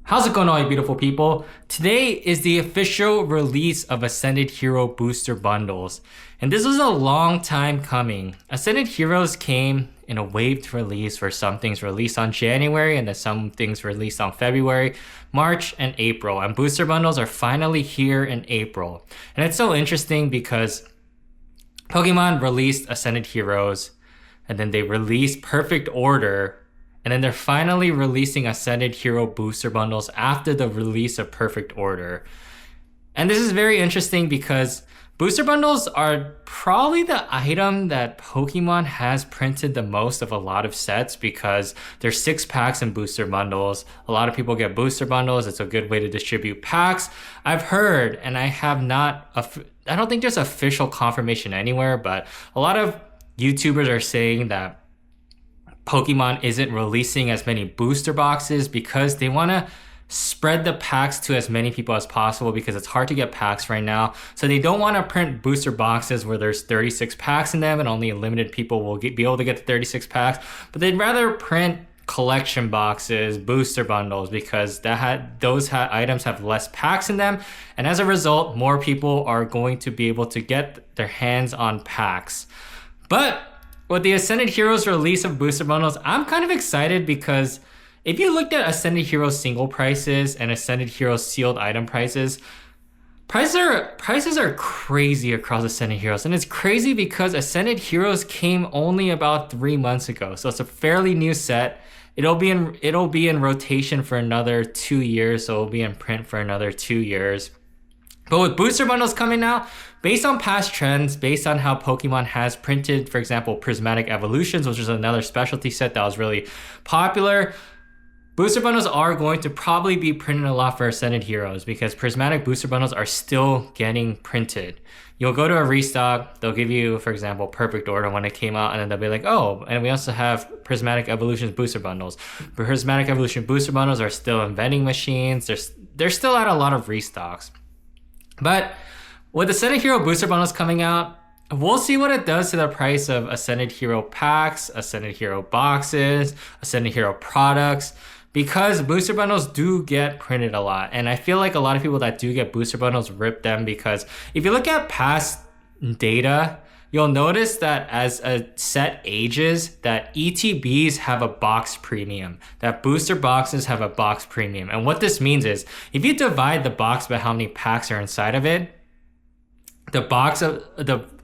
How's it going, all you beautiful people? Today is the official release of Ascended Hero booster bundles. And this was a long time coming. Ascended Heroes came in a waved release where some things released on January and then some things released on February, March, and April. And booster bundles are finally here in April. And it's so interesting because Pokemon released Ascended Heroes and then they released Perfect Order. And then they're finally releasing Ascended Hero booster bundles after the release of Perfect Order. And this is very interesting because booster bundles are probably the item that Pokemon has printed the most of a lot of sets because there's 6 packs in booster bundles. A lot of people get booster bundles. It's a good way to distribute packs. I've heard, and I don't think there's official confirmation anywhere, but a lot of YouTubers are saying that Pokemon isn't releasing as many booster boxes because they want to spread the packs to as many people as possible because it's hard to get packs right now. So they don't want to print booster boxes where there's 36 packs in them and only limited people will be able to get the 36 packs. But they'd rather print collection boxes, booster bundles, because those items have less packs in them. And as a result, more people are going to be able to get their hands on packs. But with the Ascended Heroes release of booster bundles, I'm kind of excited because if you looked at Ascended Heroes single prices and Ascended Heroes sealed item prices are crazy across Ascended Heroes. And it's crazy because Ascended Heroes came only about 3 months ago. So it's a fairly new set. It'll be in rotation for another 2 years, so it'll be in print for another 2 years. But with booster bundles coming out, based on past trends, based on how Pokemon has printed, for example, Prismatic Evolutions, which is another specialty set that was really popular, booster bundles are going to probably be printed a lot for Ascended Heroes because Prismatic booster bundles are still getting printed. You'll go to a restock, they'll give you, for example, Perfect Order when it came out, and then they'll be like, oh, and we also have Prismatic Evolutions booster bundles. But Prismatic Evolution booster bundles are still in vending machines. They're still at a lot of restocks. But with Ascended Hero booster bundles coming out, we'll see what it does to the price of Ascended Hero packs, Ascended Hero boxes, Ascended Hero products, because booster bundles do get printed a lot. And I feel like a lot of people that do get booster bundles rip them because if you look at past data, you'll notice that as a set ages, that ETBs have a box premium, that booster boxes have a box premium. And what this means is, if you divide the box by how many packs are inside of it, the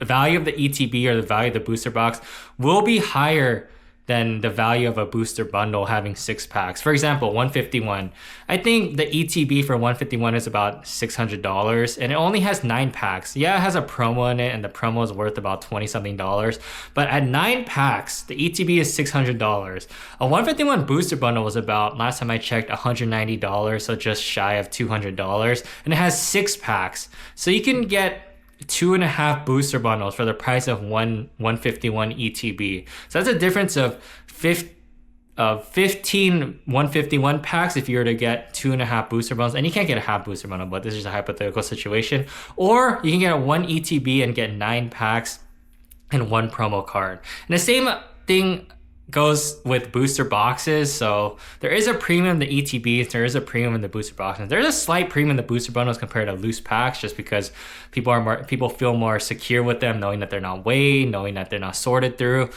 value of the ETB or the value of the booster box will be higher than the value of a booster bundle having 6 packs. For example, 151. I think the ETB for 151 is about $600 and it only has 9 packs. Yeah, it has a promo in it and the promo is worth about $20 something. But at 9 packs, the ETB is $600. A 151 booster bundle was about, last time I checked, $190, so just shy of $200. And it has 6 packs. So you can get 2.5 booster bundles for the price of 151 ETB. So that's a difference of 15 151 packs if you were to get 2.5 booster bundles. And you can't get a half booster bundle, but this is a hypothetical situation. Or you can get a 1 ETB and get 9 packs and 1 promo card. And the same thing goes with booster boxes. So there is a premium in the ETBs, there is a premium in the booster boxes. There's a slight premium in the booster bundles compared to loose packs just because people feel more secure with them, knowing that they're not weighed, knowing that they're not sorted through.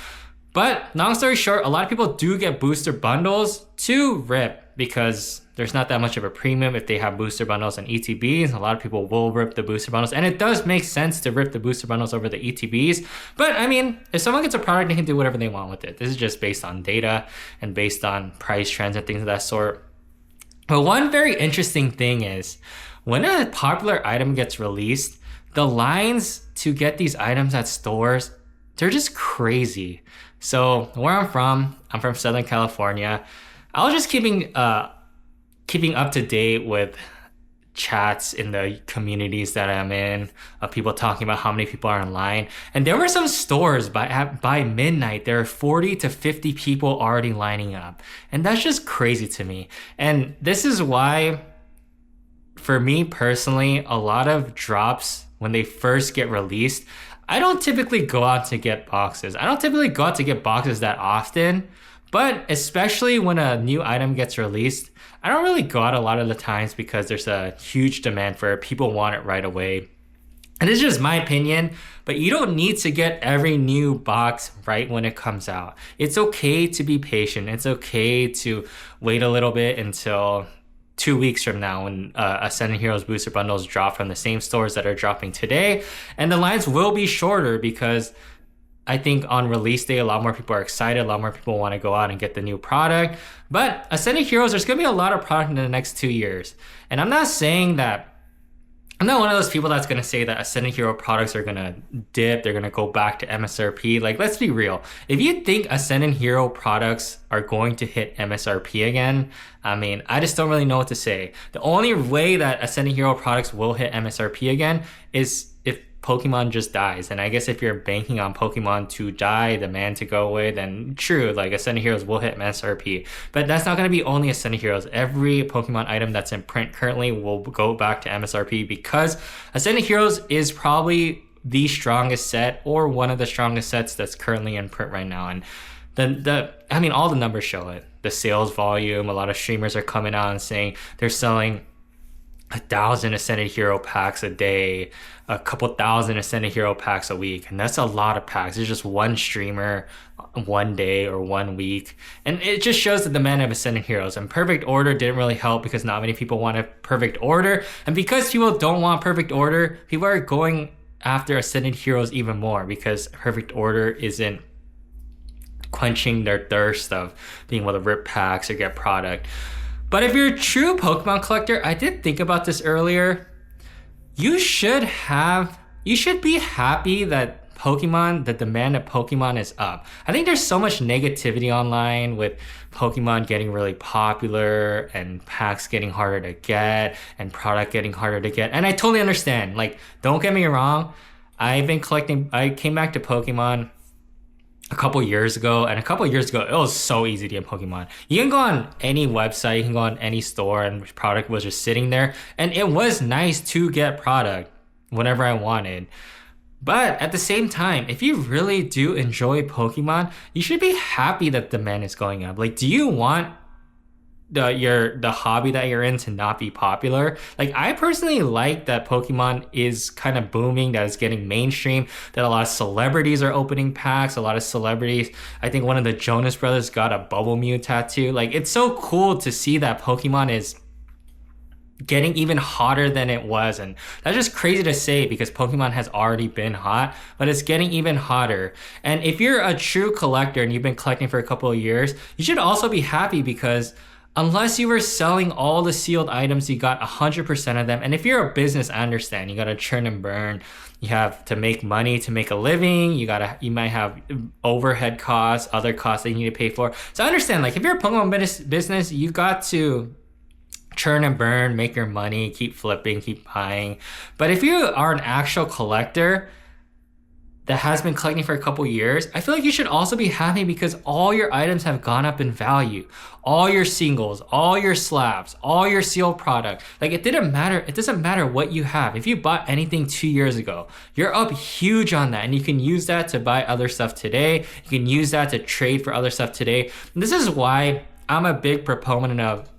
But long story short, a lot of people do get booster bundles to rip because there's not that much of a premium if they have booster bundles and ETBs. A lot of people will rip the booster bundles, and it does make sense to rip the booster bundles over the ETBs. But I mean, if someone gets a product, they can do whatever they want with it. This is just based on data and based on price trends and things of that sort. But one very interesting thing is when a popular item gets released, the lines to get these items at stores, they're just crazy. So where I'm from Southern California. I was just keeping up to date with chats in the communities that I'm in, of people talking about how many people are in line. And there were some stores by midnight, there are 40 to 50 people already lining up. And that's just crazy to me. And this is why, for me personally, a lot of drops, when they first get released, I don't typically go out to get boxes. I don't typically go out to get boxes that often. But especially when a new item gets released, I don't really go out a lot of the times because there's a huge demand for it. People want it right away. And it's just my opinion, but you don't need to get every new box right when it comes out. It's okay to be patient. It's okay to wait a little bit until 2 weeks from now when Ascendant Heroes booster bundles drop from the same stores that are dropping today. And the lines will be shorter because I think on release day, a lot more people are excited. A lot more people want to go out and get the new product. But Ascendant Heroes, there's going to be a lot of product in the next 2 years. And I'm not saying that I'm not one of those people that's going to say that Ascendant Hero products are going to dip, they're going to go back to MSRP. Like, let's be real. If you think Ascendant Hero products are going to hit MSRP again, I mean, I just don't really know what to say. The only way that Ascendant Hero products will hit MSRP again is if Pokemon just dies. And I guess if you're banking on Pokemon to die, the man to go away, then true, like Ascendant Heroes will hit MSRP. But that's not going to be only Ascendant Heroes. Every Pokemon item that's in print currently will go back to MSRP because Ascendant Heroes is probably the strongest set or one of the strongest sets that's currently in print right now. And I mean, all the numbers show it. The sales volume, a lot of streamers are coming out and saying they're selling 1,000 Ascendant Hero packs a day, a couple thousand Ascendant Hero packs a week. And that's a lot of packs. It's just one streamer, one day or 1 week. And it just shows the demand of Ascendant Heroes. And Perfect Order didn't really help because not many people wanted Perfect Order. And because people don't want Perfect Order, people are going after Ascendant Heroes even more because Perfect Order isn't quenching their thirst of being able to rip packs or get product. But if you're a true Pokemon collector, I did think about this earlier. You should be happy that the demand of Pokemon is up. I think there's so much negativity online with Pokemon getting really popular and packs getting harder to get and product getting harder to get. And I totally understand. Like, don't get me wrong. I came back to Pokemon a couple years ago, and a couple years ago, it was so easy to get Pokemon. You can go on any website, you can go on any store, and product was just sitting there. And it was nice to get product whenever I wanted. But at the same time, if you really do enjoy Pokemon, you should be happy that demand is going up. Like, do you want the hobby that you're in to not be popular? Like, I personally like that Pokemon is kind of booming, that it's getting mainstream, that a lot of celebrities are opening packs. A lot of celebrities, I think one of the Jonas Brothers got a Bubble Mew tattoo. Like, it's so cool to see that Pokemon is getting even hotter than it was. And that's just crazy to say because Pokemon has already been hot, but it's getting even hotter. And if you're a true collector and you've been collecting for a couple of years, you should also be happy because unless you were selling all the sealed items, you got 100% of them. And if you're a business, I understand. You got to churn and burn. You have to make money to make a living. You might have overhead costs, other costs that you need to pay for. So I understand, like, if you're a Pokemon business, you got to churn and burn, make your money, keep flipping, keep buying. But if you are an actual collector that has been collecting for a couple years, I feel like you should also be happy because all your items have gone up in value. All your singles, all your slabs, all your sealed product. Like, it doesn't matter what you have. If you bought anything 2 years ago, you're up huge on that. And you can use that to buy other stuff today. You can use that to trade for other stuff today. And this is why I'm a big proponent of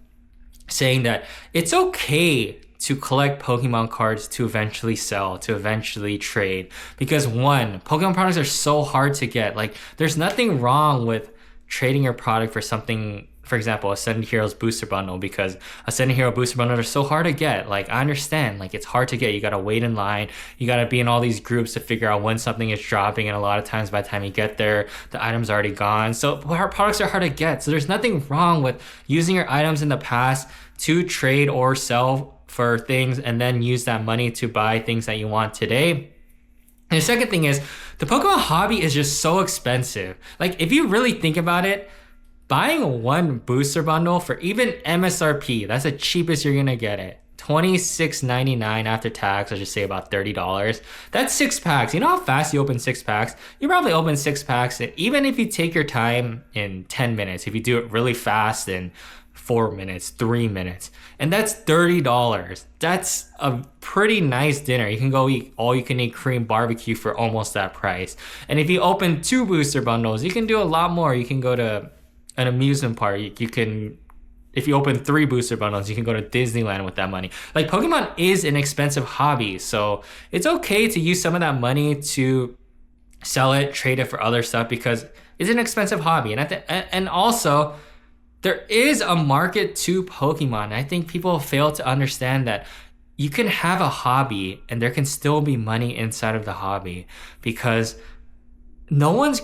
saying that it's okay to collect Pokemon cards to eventually sell, to eventually trade. Because one, Pokemon products are so hard to get. Like, there's nothing wrong with trading your product for something, for example, Ascendant Heroes booster bundle, because Ascendant Hero booster bundles are so hard to get. Like, I understand, like, it's hard to get. You gotta wait in line. You gotta be in all these groups to figure out when something is dropping. And a lot of times by the time you get there, the item's already gone. So our products are hard to get. So there's nothing wrong with using your items in the past to trade or sell for things and then use that money to buy things that you want today. And the second thing is, the Pokemon hobby is just so expensive. Like, if you really think about it, buying one booster bundle for even MSRP, that's the cheapest you're gonna get it. $26.99 after tax, I just say about $30. That's 6 packs. You know how fast you open 6 packs? You probably open 6 packs, and even if you take your time in 10 minutes, if you do it really fast in 4 minutes, 3 minutes, and that's $30. That's a pretty nice dinner. You can go eat all you can eat Korean barbecue for almost that price. And if you open 2 booster bundles, you can do a lot more. You can go to an amusement park. You can, if you open 3 booster bundles, you can go to Disneyland with that money. Like, Pokemon is an expensive hobby, so it's okay to use some of that money to sell it, trade it for other stuff, because it's an expensive hobby. And also, there is a market to Pokemon. I think people fail to understand that you can have a hobby and there can still be money inside of the hobby, because no one's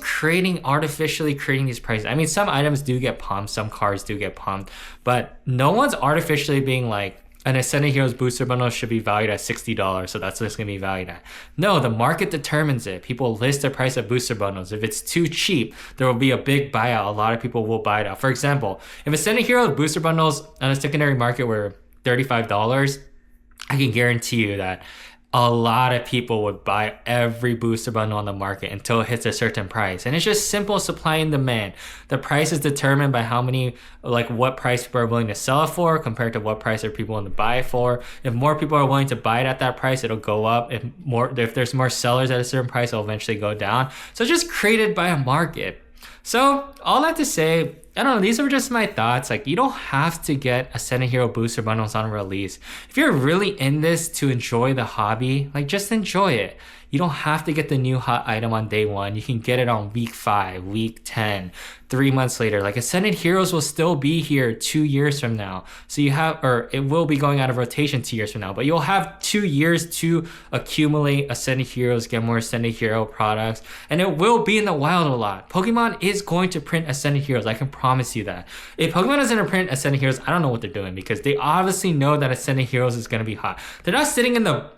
artificially creating these prices. I mean, some items do get pumped, some cards do get pumped, but no one's artificially being like, an Ascended Heroes booster bundle should be valued at $60, so that's what it's going to be valued at. No, the market determines it. People list the price of booster bundles. If it's too cheap, there will be a big buyout. A lot of people will buy it out. For example, if Ascended Heroes booster bundles on a secondary market were $35, I can guarantee you that a lot of people would buy every booster bundle on the market until it hits a certain price. And it's just simple supply and demand. The price is determined by how many, like what price people are willing to sell it for compared to what price are people willing to buy it for. If more people are willing to buy it at that price, it'll go up. If there's more sellers at a certain price, it'll eventually go down. So it's just created by a market. So all that to say, I don't know, these are just my thoughts. Like, you don't have to get Ascended Hero booster bundles on release. If you're really in this to enjoy the hobby, like, just enjoy it. You don't have to get the new hot item on day 1. You can get it on week 5, week 10, 3 months later. Like, Ascended Heroes will still be here 2 years from now. So it will be going out of rotation 2 years from now, but you'll have 2 years to accumulate Ascended Heroes, get more Ascended Hero products, and it will be in the wild a lot. Pokemon is going to print Ascended Heroes. I can promise you that. If Pokemon doesn't print Ascended Heroes, I don't know what they're doing, because they obviously know that Ascended Heroes is going to be hot. They're not sitting in the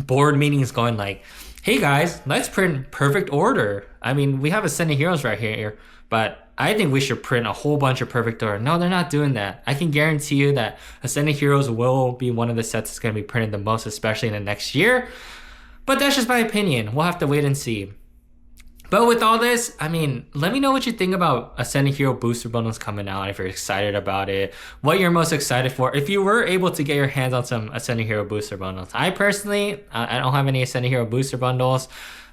board meetings going like, hey guys, let's print Perfect Order. I mean, we have Ascended Heroes right here, but I think we should print a whole bunch of Perfect Order. No, they're not doing that. I can guarantee you that Ascended Heroes will be one of the sets that's going to be printed the most, especially in the next year. But that's just my opinion. We'll have to wait and see. But with all this, I mean, let me know what you think about Ascended Hero booster bundles coming out, if you're excited about it, what you're most excited for, if you were able to get your hands on some Ascended Hero booster bundles. I personally, I don't have any Ascended Hero booster bundles.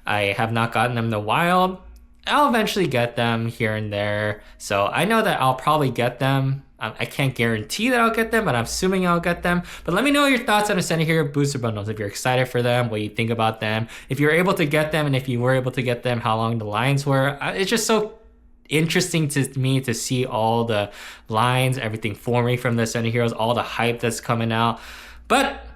I have not gotten them in the wild. I'll eventually get them here and there. So I know that I'll probably get them. I can't guarantee that I'll get them, but I'm assuming I'll get them. But let me know your thoughts on Ascended Hero booster bundles. If you're excited for them, what you think about them. If you're able to get them, and if you were able to get them, how long the lines were. It's just so interesting to me to see all the lines, everything forming from the Ascended Heroes, all the hype that's coming out. But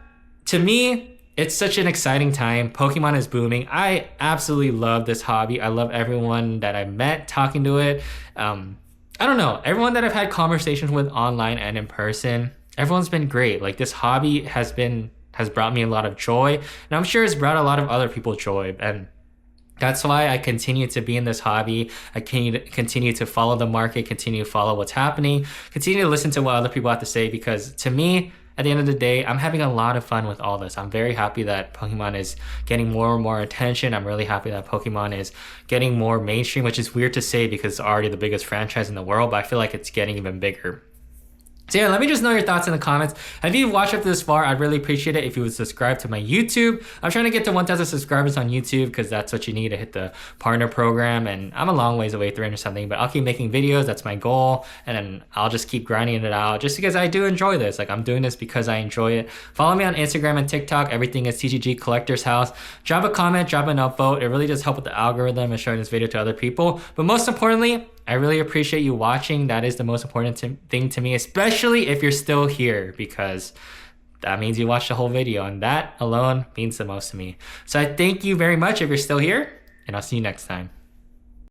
to me, it's such an exciting time. Pokemon is booming. I absolutely love this hobby. I love everyone that I met talking to it. I don't know, everyone that I've had conversations with online and in person, everyone's been great. Like, this hobby has brought me a lot of joy, and I'm sure it's brought a lot of other people joy. And that's why I continue to be in this hobby. I continue to follow the market, continue to follow what's happening, continue to listen to what other people have to say, because to me, at the end of the day, I'm having a lot of fun with all this. I'm very happy that Pokemon is getting more and more attention. I'm really happy that Pokemon is getting more mainstream, which is weird to say because it's already the biggest franchise in the world, but I feel like it's getting even bigger. So yeah, let me just know your thoughts in the comments. If you've watched up this far, I'd really appreciate it if you would subscribe to my YouTube. I'm trying to get to 1,000 subscribers on YouTube, because that's what you need to hit the partner program. And I'm a long ways away, 300 something, but I'll keep making videos. That's my goal. And then I'll just keep grinding it out just because I do enjoy this. Like, I'm doing this because I enjoy it. Follow me on Instagram and TikTok. Everything is TCG Collectors House. Drop a comment, drop an upvote. It really does help with the algorithm and showing this video to other people. But most importantly, I really appreciate you watching. That is the most important thing to me, especially if you're still here, because that means you watched the whole video, and that alone means the most to me. So I thank you very much if you're still here, and I'll see you next time.